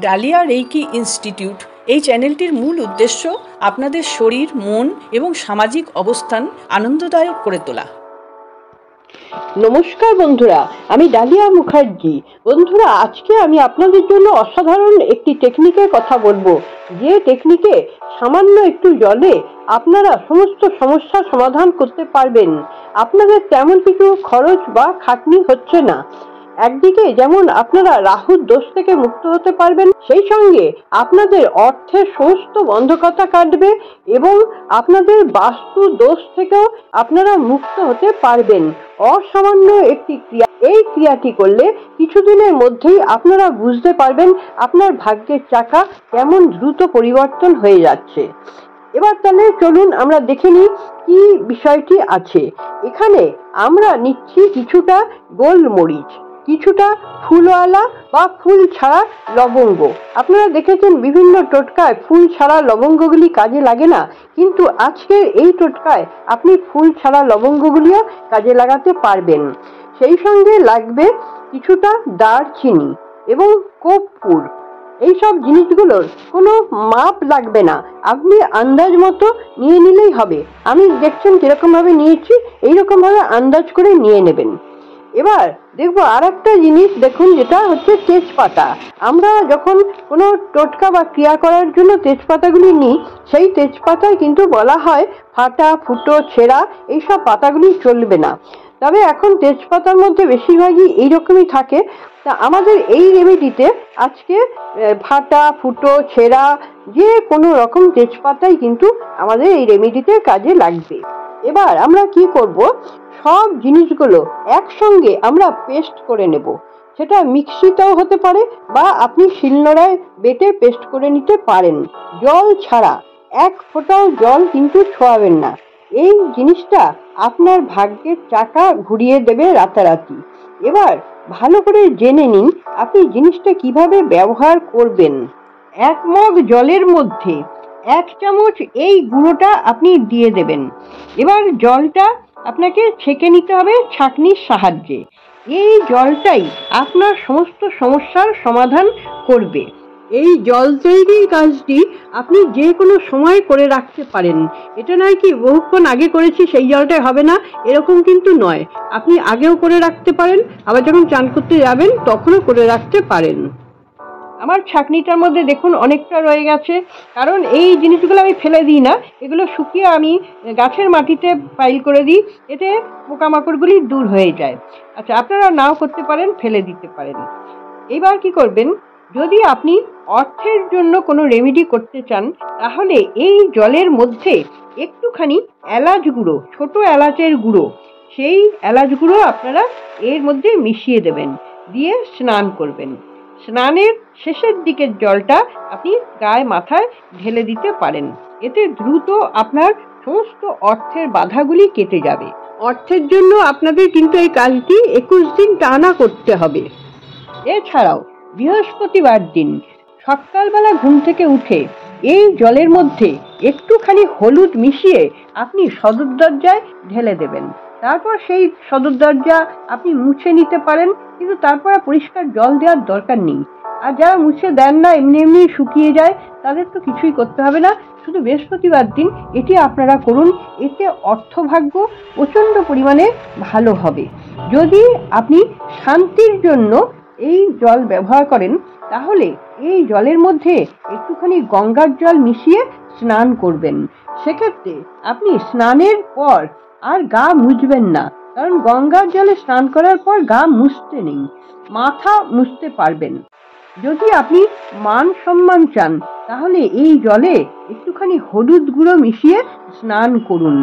Dahlia reiki institute এই চ্যানেলটির মূল উদ্দেশ্য আপনাদের শরীর, মন এবং সামাজিক অবস্থান আনন্দদায়ক করে তোলা। নমস্কার বন্ধুরা, আমি ডালিয়া মুখার্জি। বন্ধুরা, আজকে আমি আপনাদের জন্য অসাধারণ একটি টেকনিকের কথা বলবো, যে টেকনিকে সামান্য একটু জলে আপনারা সমস্ত সমস্যার সমাধান করতে পারবেন। আপনাদের তেমন কিছু খরচ বা খাটনি হচ্ছে না। একদিকে যেমন আপনারা রাহুর দোষ থেকে মুক্ত হতে পারবেন, সেই সঙ্গে আপনাদের অর্থের সমস্ত বন্ধকতা কাটবে এবং আপনাদের বাস্তু দোষ থেকেও আপনারা মুক্ত হতে পারবেন। অসামান্য একটি ক্রিয়া, এই ক্রিয়াটি করলে কিছুদিনের মধ্যেই আপনারা বুঝতে পারবেন আপনার ভাগ্যের চাকা কেমন দ্রুত পরিবর্তন হয়ে যাচ্ছে। এবার তাহলে চলুন আমরা দেখে নিই কি বিষয়টি আছে। এখানে আমরা নিচ্ছি কিছুটা গোলমরিচ, কিছুটা ফুলওয়ালা বা ফুল ছাড়া লবঙ্গ। আপনারা দেখেছেন বিভিন্ন টোটকায় ফুল ছাড়া লবঙ্গগুলি কাজে লাগে না, কিন্তু আজকের এই টোটকায় আপনি ফুল ছাড়া লবঙ্গগুলিও কাজে লাগাতে পারবেন। সেই সঙ্গে লাগবে কিছুটা দারচিনি এবং কর্পূর। এইসব জিনিসগুলোর কোনো মাপ লাগবে না, আপনি আন্দাজ মতো নিয়ে নিলেই হবে। আমি দেখছেন কিরকম ভাবে নিয়েছি, এইরকম ভাবে আন্দাজ করে নিয়ে নেবেন। এবার দেখবো আর একটা জিনিস, দেখুন, যেটা হচ্ছে তেজপাতা। আমরা যখন কোনো টোটকা বা ক্রিয়া করার জন্য তেজপাতাগুলি নিই, সেই তেজপাতায় কিন্তু বলা হয় ফাটা, ফুটো, ছেঁড়া এইসব পাতাগুলি চলবে না। তবে এখন তেজপাতার মধ্যে বেশিরভাগই এইরকমই থাকে। তা আমাদের এই রেমেডিতে আজকে ফাটা, ফুটো, ছেঁড়া যে কোনো রকম তেজপাতাই কিন্তু আমাদের এই রেমেডিতে কাজে লাগবে। এবার আমরা কি করব, সব জিনিসগুলো একসঙ্গে আমরা পেস্ট করে নেব। সেটা মিক্সিতেও হতে পারে বা আপনি শিলনোড়ায় বেটে পেস্ট করে নিতে পারেন। জল ছাড়া, এক ফোঁটাও জল কিন্তু ছোঁয়াবেন না। এই জিনিসটা আপনার ভাগ্যের চাকা ঘুরিয়ে দেবে রাতারাতি। এবার ভালো করে জেনে নিন আপনি জিনিসটা কিভাবে ব্যবহার করবেন। 1 মগ জলের মধ্যে 1 চামচ এই গুঁড়োটা আপনি দিয়ে দেবেন। এবার জলটা আপনাকে ছেঁকে নিতে হবে ছাঁকনির সাহায্যে। এই জলটাই আপনার সমস্ত সমস্যার সমাধান করবে। এই জল তৈরির কাজটি আপনি যে কোনো সময় করে রাখতে পারেন। এটা নয় কি বহুক্ষণ আগে করেছি সেই জলটাই হবে না, এরকম কিন্তু নয়। আপনি আগেও করে রাখতে পারেন, আবার যখন চান করতে যাবেন তখনও করে রাখতে পারেন। আমার ছাঁকনিটার মধ্যে দেখুন অনেকটা রয়ে গেছে, কারণ এই জিনিসগুলো আমি ফেলে দিই না, এগুলো শুকিয়ে আমি গাছের মাটিতে পাইল করে দিই, এতে পোকামাকড়গুলি দূর হয়ে যায়। আচ্ছা, আপনারা নাও করতে পারেন, ফেলে দিতে পারেন। এবার কি করবেন, যদি আপনি অর্থের জন্য কোনো রেমেডি করতে চান, তাহলে এই জলের মধ্যে একটুখানি এলাচ গুঁড়ো, ছোট এলাচের গুঁড়ো, সেই এলাচ গুঁড়ো আপনারা এর মধ্যে মিশিয়ে দেবেন, দিয়ে স্নান করবেন। স্নানের শেষের দিকের জলটা আপনি গায়ে মাথায় ঢেলে দিতে পারেন। এতে দ্রুত আপনার সমস্ত অর্থের বাধাগুলি কেটে যাবে। অর্থের জন্য আপনাদের কিন্তু এই কাজটি 21 দিন টানা করতে হবে। এছাড়াও বৃহস্পতিবার দিন সকালবেলা ঘুম থেকে উঠে এই জলের মধ্যে একটুখানি হলুদ মিশিয়ে আপনি সদর দরজায় ঢেলে দেবেন। তারপর সেই সদর দরজা আপনি মুছে নিতে পারেন, কিন্তু তারপর পরিষ্কার জল দেওয়ার দরকার নেই। আর যারা মুছে দেন না, এমনি এমনি শুকিয়ে যায়, তাদের তো কিছুই করতে হবে না। শুধু বৃহস্পতিবার দিন এটি আপনারা করুন, এতে অর্থভাগ্য প্রচণ্ড পরিমাণে ভালো হবে। যদি আপনি শান্তির জন্য এই জল ব্যবহার করেন, তাহলে এই জলের মধ্যে একটুখানি গঙ্গার জল মিশিয়ে স্নান করবেন। সেক্ষেত্রে আপনি স্নানের পর আর গা মুছবেন না, কারণ গঙ্গার জলে স্নান করার পর গা মুছতে নেই, মাথা মুছতে পারবেন। যদি আপনি মান সম্মান চান, তাহলে এই জলে একটুখানি হলুদ গুঁড়ো মিশিয়ে স্নান করুন।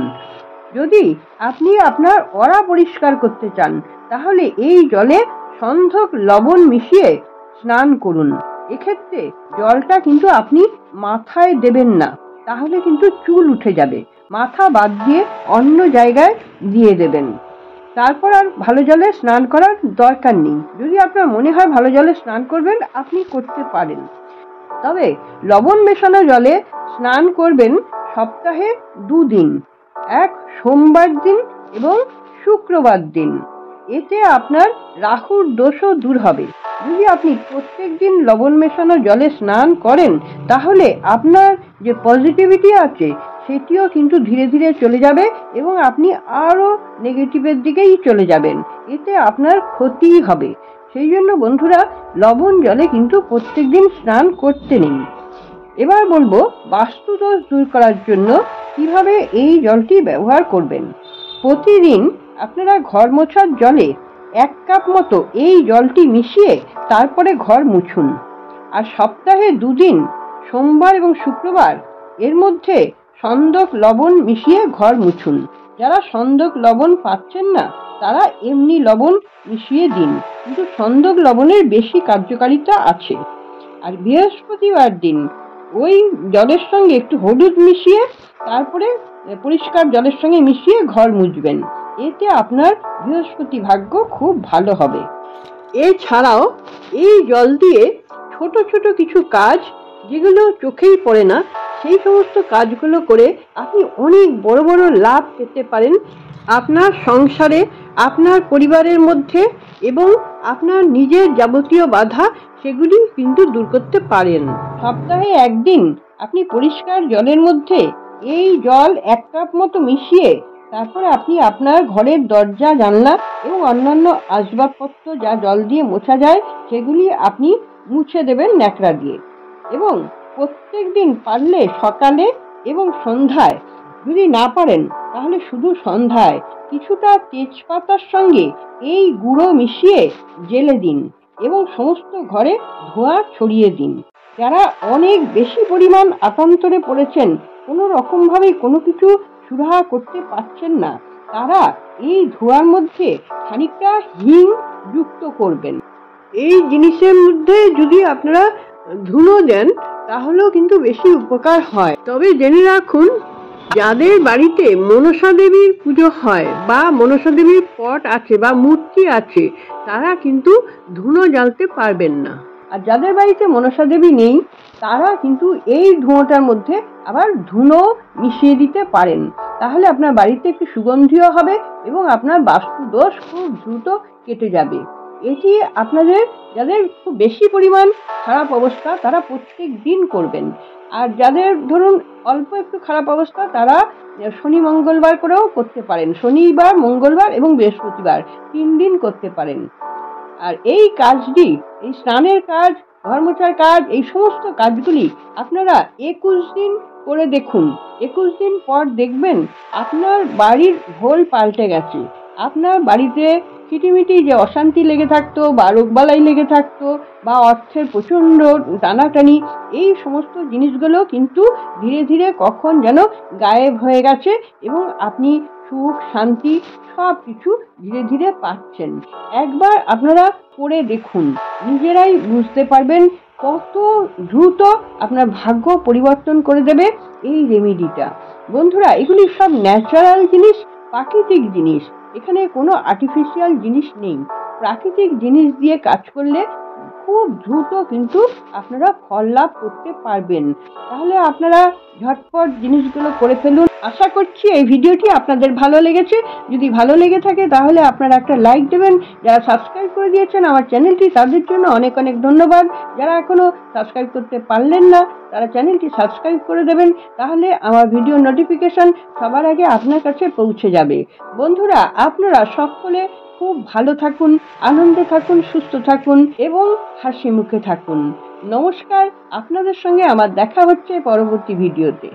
যদি আপনি আপনার অরা পরিষ্কার করতে চান, তাহলে এই জলে সন্ধক লবণ মিশিয়ে স্নান করুন। এক্ষেত্রে জলটা কিন্তু আপনি মাথায় দেবেন না, তাহলে কিন্তু চুল উঠে যাবে। মাথা বাদ দিয়ে অন্য জায়গায় দিয়ে দেবেন। তারপর আর ভালো জলে স্নান করার দরকার নেই। যদি আপনার মনে হয় ভালো জলে স্নান করবেন, আপনি করতে পারেন। তবে লবণ মেশানো জলে স্নান করবেন সপ্তাহে 2 দিন, এক সোমবার দিন এবং শুক্রবার দিন। এতে আপনার রাহুর দোষও দূর হবে। যদি আপনি প্রত্যেক দিন লবণ মেশানো জলে স্নান করেন তাহলে আপনার যে পজিটিভিটি আছে সেটিও কিন্তু ধীরে ধীরে চলে যাবে এবং আপনি আরও নেগেটিভের দিকেই চলে যাবেন। এতে আপনার ক্ষতিই হবে। সেই জন্য বন্ধুরা, লবণ জলে কিন্তু প্রত্যেক দিন স্নান করতে নেই। এবার বলবো বাস্তুদোষ দূর করার জন্য কিভাবে এই জলটি ব্যবহার করবেন। প্রতিদিন আপনারা ঘর মোছার জলে 1 কাপ মতো এই জলটি মিশিয়ে তারপরে ঘর মুছুন। আর সপ্তাহে 2 দিন, সোমবার এবং শুক্রবার, এর মধ্যে সন্দক লবণ মিশিয়ে ঘর মুছুন। যারা সন্দক লবণ পাচ্ছেন না তারা এমনি লবণ মিশিয়ে দিন, কিন্তু সন্দক লবণের বেশি কার্যকারিতা আছে। আর বৃহস্পতিবার দিন ওই জলের সঙ্গে একটু হলুদ মিশিয়ে তারপরে পরিষ্কার জলের সঙ্গে মিশিয়ে ঘর মুছবেন। এতে আপনার বৃহস্পতি ভাগ্য খুব ভালো হবে। এছাড়াও এই জল দিয়ে ছোট ছোট কিছু কাজ, যেগুলো চোখেই পড়ে না, সেই সমস্ত কাজগুলো করে আপনি অনেক বড় বড় লাভ পেতে পারেন আপনার সংসারে, আপনার পরিবারের মধ্যে, এবং আপনার নিজের যাবতীয় বাধা সেগুলি কিন্তু দূর করতে পারেন। সপ্তাহে 1 দিন আপনি পরিষ্কার জলের মধ্যে এই জল 1 কাপ মতো মিশিয়ে তারপরে আপনি আপনার ঘরের দরজা, জানলা এবং অন্যান্য আসবাবপত্র যা জল দিয়ে মোছা যায় সেগুলি আপনি মুছে দেবেন ন্যাকড়া দিয়ে। এবং প্রত্যেক দিন পারলে সকালে এবং সন্ধ্যায়, যদি না পারেন তাহলে শুধু সন্ধ্যায় কিছুটা তেজপাতার সঙ্গে এই গুঁড়ো মিশিয়ে জেলে দিন এবং সমস্ত ঘরে ধোঁয়া ছড়িয়ে দিন। যারা অনেক বেশি পরিমাণ আতান্তরে পড়েছেন, কোনো রকমভাবে কোনো কিছু সুরাহা করতে পারছেন না, তারা এই ধোঁয়ার মধ্যে খানিকটা হিং যুক্ত করবেন। এই জিনিসের মধ্যে যদি আপনারা ধুনো দেন তাহলেও কিন্তু বেশি উপকার হয়। তবে জেনে রাখুন, যাদের বাড়িতে মনসা দেবীর পুজো হয় বা মনসা দেবীর পট আছে বা মূর্তি আছে, তারা কিন্তু ধুনো জ্বালতে পারবেন না। আর যাদের বাড়িতে মনসা দেবী নেই তারা কিন্তু এই ধুঁয়োটার মধ্যে আবার ধুনো মিশিয়ে দিতে পারেন। তাহলে আপনার বাড়িতে একটু সুগন্ধিও হবে এবং আপনার বাস্তু দোষ খুব দ্রুত কেটে যাবে। এটি আপনাদের যাদের খুব বেশি পরিমাণ খারাপ অবস্থা তারা প্রত্যেক দিন করবেন। আর যাদের ধরুন অল্প একটু খারাপ অবস্থা তারা শনি মঙ্গলবার করেও করতে পারেন। শনিবার, মঙ্গলবার এবং বৃহস্পতিবার 3 দিন করতে পারেন। আর এই কাজটি, এই স্নানের কাজ, ঘর মোছার কাজ, এই সমস্ত কাজগুলি আপনারা 21 দিন করে দেখুন। 21 দিন পর দেখবেন আপনার বাড়ির ভোল পাল্টে গেছে। আপনার বাড়িতে কিটিমিটি যে অশান্তি লেগে থাকতো বা রোগবালাই লেগে থাকতো বা অর্থের প্রচণ্ড টানাটানি, এই সমস্ত জিনিসগুলো কিন্তু ধীরে ধীরে কখন যেন গায়েব হয়ে গেছে এবং আপনি সুখ, শান্তি সব কিছু ধীরে ধীরে পাচ্ছেন। একবার আপনারা করে দেখুন, নিজেরাই বুঝতে পারবেন কত দ্রুত আপনার ভাগ্য পরিবর্তন করে দেবে এই রেমেডিটা। বন্ধুরা, এগুলি সব ন্যাচারাল জিনিস, প্রাকৃতিক জিনিস। এখানে কোনো আর্টিফিশিয়াল জিনিস নেই। প্রাকৃতিক জিনিস দিয়ে কাজ করলে খুব দ্রুত কিন্তু আপনারা ফল লাভ করতে পারবেন। তাহলে আপনারা ঝটপট জিনিসগুলো করে ফেলুন। আশা করছি এই ভিডিওটি আপনাদের ভালো লেগেছে। যদি ভালো লেগে থাকে তাহলে আপনারা একটা লাইক দেবেন। যারা সাবস্ক্রাইব করে দিয়েছেন আমার চ্যানেলটি, তাদের জন্য অনেক অনেক ধন্যবাদ। যারা এখনো সাবস্ক্রাইব করতে পারলেন না তারা চ্যানেলটি সাবস্ক্রাইব করে দেবেন, তাহলে আমার ভিডিও নোটিফিকেশন সবার আগে আপনার কাছে পৌঁছে যাবে। বন্ধুরা, আপনারা সকলে খুব ভালো থাকুন, আনন্দে থাকুন, সুস্থ থাকুন এবং হাসি মুখে থাকুন। নমস্কার। আপনাদের সঙ্গে আমার দেখা হচ্ছে পরবর্তী ভিডিওতে।